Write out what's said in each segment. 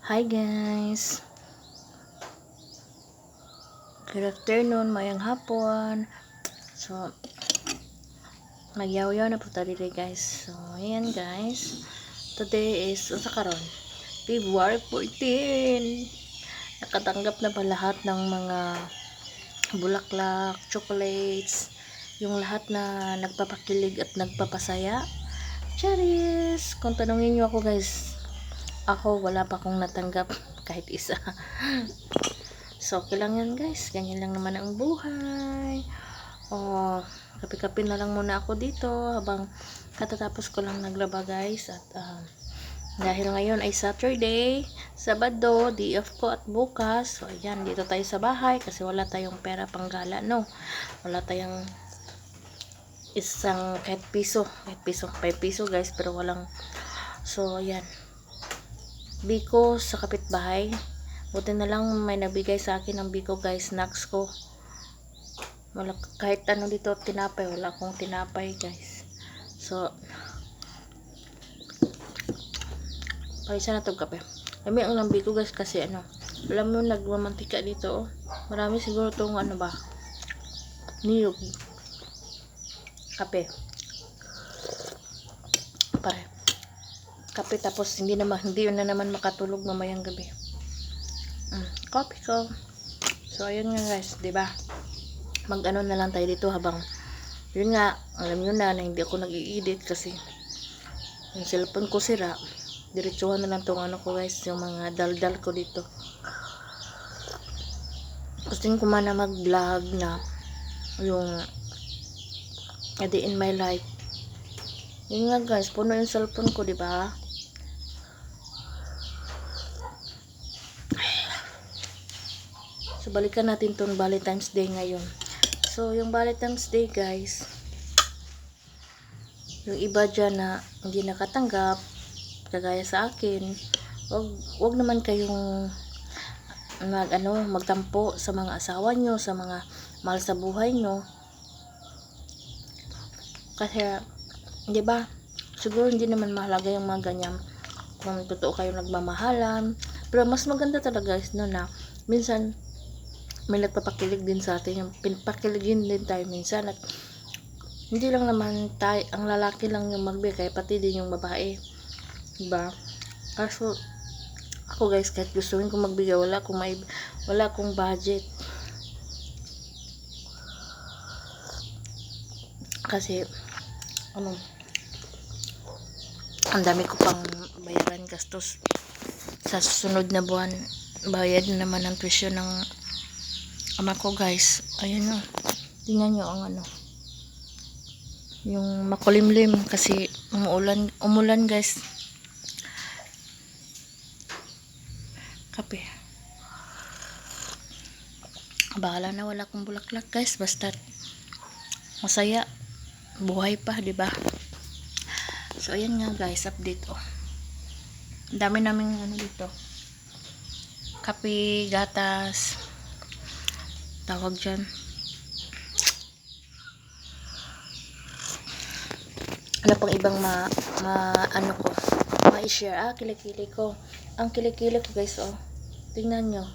Hi guys, good afternoon, mayang hapon. So, magyaw-yaw na po tayo dito guys. So, ayan guys. Today is, usa karon February 14. Nakatanggap na ba lahat ng mga bulaklak, chocolates, yung lahat na nagpapakilig at nagpapasaya? Charis! Kung tanungin nyo ako guys, ako wala pa akong natanggap kahit isa. So, okay lang yan guys. Ganyan lang naman ang buhay. O, kape-kape na lang muna ako dito habang katatapos ko lang naglaba guys. At dahil ngayon ay Saturday, Sabado, day off ko at bukas. So, ayan, dito tayo sa bahay kasi wala tayong pera panggala, no? Wala tayong isang kahit piso, 5 piso guys, pero walang. So, ayan. Biko sa kapitbahay. Buti na lang may nabigay sa akin ng biko guys, snacks ko. Wala, kahit ano dito tinapay, wala akong tinapay guys. So, paisa na itong kape. Kami ang lambi ko guys kasi ano, alam mo nagmamantika dito oh. Marami siguro itong ano ba, niyog. Kape. Pare. Kape tapos hindi na naman makatulog mamayang gabi. Coffee ko. So, ayun nga guys, 'di ba? Mag-ano na lang tayo dito habang yun nga, alam nyo na hindi ako nag-i-edit kasi yung cellphone ko sira. Diretsuhan na lang tong ano ko guys, yung mga daldal ko dito. Gusto ko man na mag-vlog na yung a day in my life. Yun nga guys, puno yung cellphone ko, 'di ba? So, balikan natin tong Valentine's Day ngayon. So, yung Valentine's Day guys, yung iba dyan na hindi nakatanggap, kagaya sa akin, wag naman kayong magtampo sa mga asawa nyo, sa mga mahal sa buhay nyo. Kasi, di ba, siguro hindi naman mahalaga yung mga ganyan kung totoo kayo nagmamahalan. Pero mas maganda talaga guys, no, na minsan may nagpapakilig din sa atin, yung pinpakiligin din tayo minsan, at hindi lang naman tayo, ang lalaki lang yung magbigay, pati din yung babae, diba? Kaso ako guys, kahit gustuin kong magbigay, wala akong budget kasi ano, ang dami ko pang bayaran gastos sa susunod na buwan. Bayad na naman ang tuition ng ama ko guys. Ayun o, tingnan nyo ang ano, yung makulimlim kasi umulan guys. Kape. Bahala na, wala akong bulaklak guys, basta masaya, buhay pa, di ba? So ayan nga guys, update oh. Ang dami naming ano dito, kape, gatas, tawag dyan, ano pang ibang ano ko ma-share. Kilikili ko, ang kilikili ko guys oh, tingnan nyo,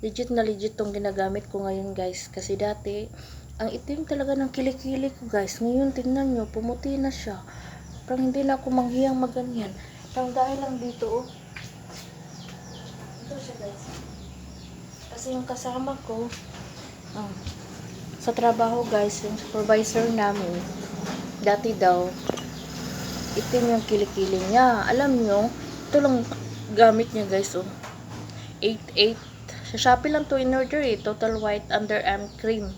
legit na legit tong ginagamit ko ngayon guys, kasi dati ang itim talaga ng kilikili ko guys. Ngayon tingnan nyo, pumuti na siya, parang hindi na ako manghiyang maganyan, parang dahil lang dito oh. Ito siya guys, kasi yung kasama ko sa trabaho guys, yung supervisor namin dati daw itim yung kilikili niya. Alam nyo, ito lang gamit niya guys oh, 88 sa Shopee lang to in order eh, total white underarm cream.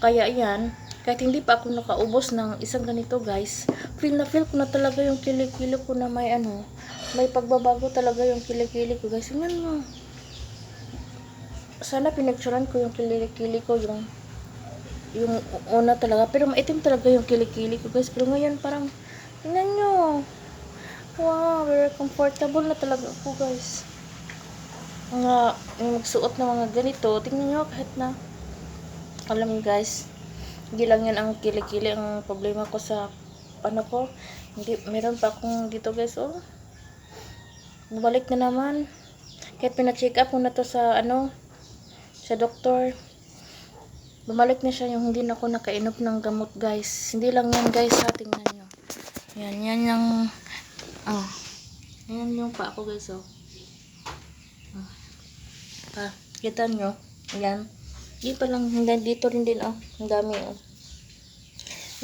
Kaya yan, kahit hindi pa ako nakaubos ng isang ganito guys, feel ko na talaga yung kilikili ko na may ano, may pagbabago talaga yung kilikili ko guys. Tingnan mo, sana pinagsuran ko yung kilikili ko, yung una talaga, pero maitim talaga yung kilikili ko guys. Pero ngayon parang, tingnan nyo, wow, very comfortable na talaga ako guys. Yung magsuot ng mga ganito, tingnan nyo, kahit na, alam guys, hindi lang yan ang kilikili ang problema ko sa ano ko, hindi, meron pa akong dito guys oh, bumalik na naman, Kahit pina-check up ko na to sa sa doktor. Bumalik na siya yung hindi na ako nakainom ng gamot, guys. Hindi lang yan, guys, ha. Tingnan nyo. Yan yung yan yung pa ako, guys, oh. Kita nyo? Yan. Hindi pa lang, dito rin din, oh. Ang dami, oh.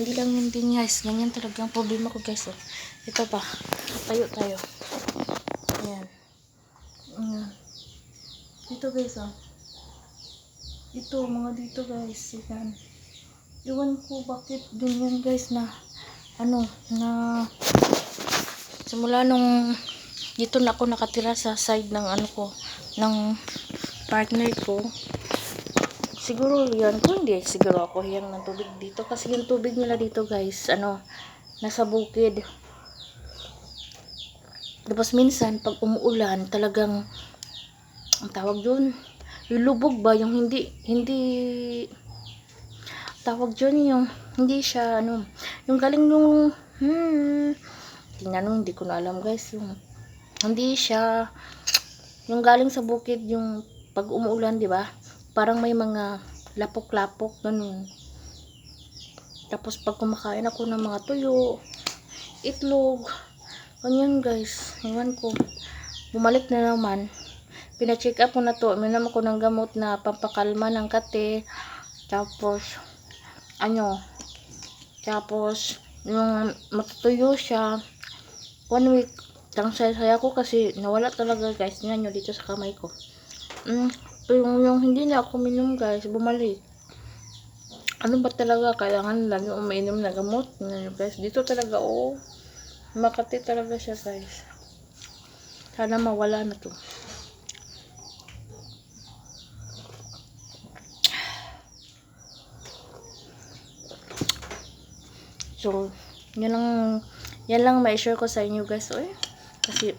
Hindi lang yun din, guys. Ganyan talaga ang problema ko, guys, oh. Ito pa. Tayo. Ayan. Dito, guys, oh. Ito, mga dito, guys. Yan. Iwan ko bakit ganyan, guys, na simula nung dito na ako nakatira sa side ng ng partner ko. Siguro yan, kung hindi, siguro ako hiyang ng tubig dito. Kasi yung tubig nila dito, guys, nasa bukid. Tapos minsan, pag umuulan, talagang, ang tawag dun, yung lubog ba, yung hindi, tawag dun, yung, hindi siya, yung galing nung, hindi ko na alam, guys, yung, hindi siya, yung galing sa bukid, yung, pag umuulan, di ba? Parang may mga lapok-lapok, ganun. Tapos pag kumakain ako ng mga tuyo, itlog, ganyan, guys. Iwan ko. Bumalik na naman. Pina-check up ko na to. Minom ako ng gamot na pampakalma ng kate. Tapos, tapos, yung matutuyo siya, 1 week. Tang saya ko kasi nawala talaga, guys. Tingnan nyo dito sa kamay ko. Yung hindi na ako minom, guys, bumalik. Ano ba talaga? Kailangan lagi umiinom na gamot. Guys, dito talaga, Makati talaga siya, guys. Sana mawala na to. So, yan lang ma-share ko sa inyo, guys. Kasi,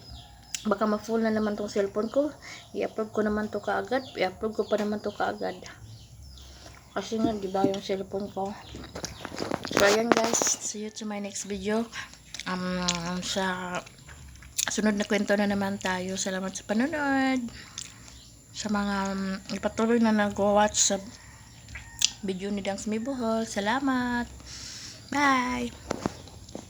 baka ma-full na naman tong cellphone ko. I-upload ko naman to kaagad. I-upload ko pa naman to kaagad. Kasi nga, diba yung cellphone ko. So, ayan, guys. See you to my next video. Sa sunod na kwento na naman tayo. Salamat sa panonood. Sa mga ipatuloy na nag-watch sa video ni Dangs May Buhol. Salamat. Bye!